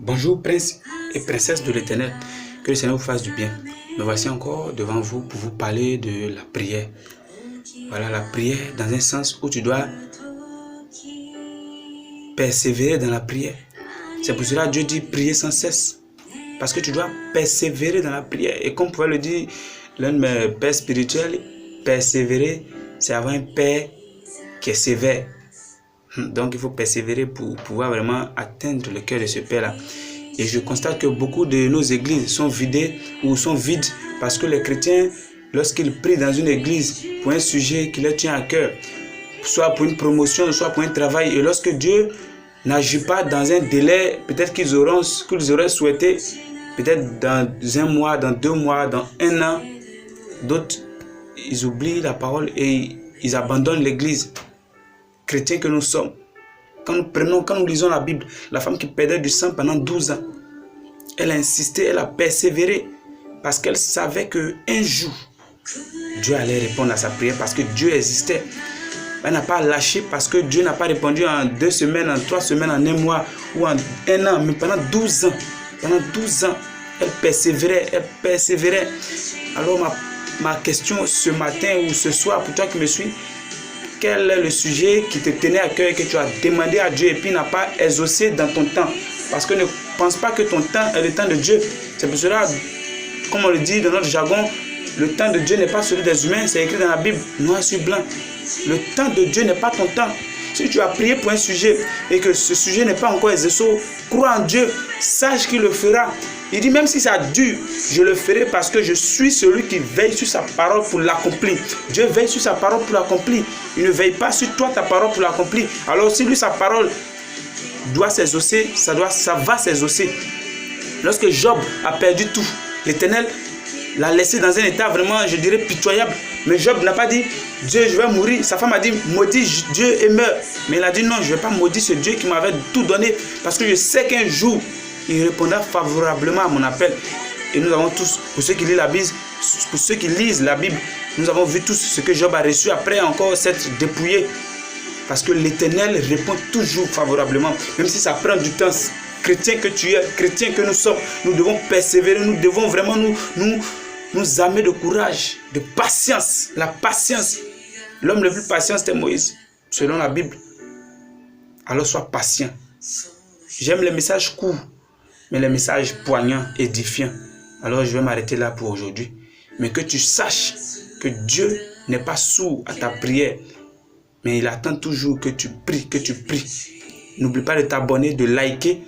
Bonjour princes et princesses de l'Éternel, que le Seigneur vous fasse du bien. Me voici encore devant vous pour vous parler de la prière. Voilà, la prière dans un sens où tu dois persévérer dans la prière. C'est pour cela que Dieu dit prier sans cesse. Parce que tu dois persévérer dans la prière. Et comme pouvait le dire l'un de mes pères spirituels, persévérer, c'est avoir un père qui est sévère. Donc il faut persévérer pour pouvoir vraiment atteindre le cœur de ce père-là. Et je constate que beaucoup de nos églises sont vidées ou sont vides parce que les chrétiens, lorsqu'ils prient dans une église pour un sujet qui leur tient à cœur, soit pour une promotion, soit pour un travail, et lorsque Dieu n'agit pas dans un délai, peut-être qu'ils auraient souhaité, peut-être dans un mois, dans 2 mois, dans 1 an, d'autres, ils oublient la parole et ils abandonnent l'église. Chrétiens que nous sommes, quand nous lisons la Bible, la femme qui perdait du sang pendant 12 ans, elle a insisté, elle a persévéré, parce qu'elle savait qu'un jour, Dieu allait répondre à sa prière, parce que Dieu existait. Elle n'a pas lâché parce que Dieu n'a pas répondu en 2 semaines, en 3 semaines, en 1 mois ou en 1 an, mais pendant 12 ans. Pendant 12 ans, elle persévérait. Alors ma question ce matin ou ce soir, pour toi qui me suis, quel est le sujet qui te tenait à cœur et que tu as demandé à Dieu et puis n'a pas exaucé dans ton temps? Parce que ne pense pas que ton temps est le temps de Dieu. C'est pour cela, comme on le dit dans notre jargon, le temps de Dieu n'est pas celui des humains, c'est écrit dans la Bible, noir sur blanc. Le temps de Dieu n'est pas ton temps. Si tu as prié pour un sujet et que ce sujet n'est pas encore exaucé, crois en Dieu, sache qu'il le fera. Il dit même si ça dure, je le ferai parce que je suis celui qui veille sur sa parole pour l'accomplir. Dieu veille sur sa parole pour l'accomplir. Il ne veille pas sur toi, ta parole pour l'accomplir. Alors si lui, sa parole doit s'exaucer, ça va s'exaucer. Lorsque Job a perdu tout, l'Éternel l'a laissé dans un état vraiment, je dirais, pitoyable. Mais Job n'a pas dit, Dieu, je vais mourir. Sa femme a dit, maudis Dieu et meurs. Mais il a dit, non, je ne vais pas maudire ce Dieu qui m'avait tout donné. Parce que je sais qu'un jour, il répondra favorablement à mon appel. Et nous avons tous, pour ceux qui lisent la Bible, nous avons vu tous ce que Job a reçu après encore s'être dépouillé. Parce que l'Éternel répond toujours favorablement. Même si ça prend du temps. Chrétien que tu es, chrétien que nous sommes, nous devons persévérer, nous devons vraiment nous armer de courage, de patience. La patience. L'homme le plus patient, c'était Moïse, selon la Bible. Alors sois patient. J'aime les messages courts, mais les messages poignants, édifiants. Alors je vais m'arrêter là pour aujourd'hui. Mais que tu saches que Dieu n'est pas sourd à ta prière, mais il attend toujours que tu pries, que tu pries. N'oublie pas de t'abonner, de liker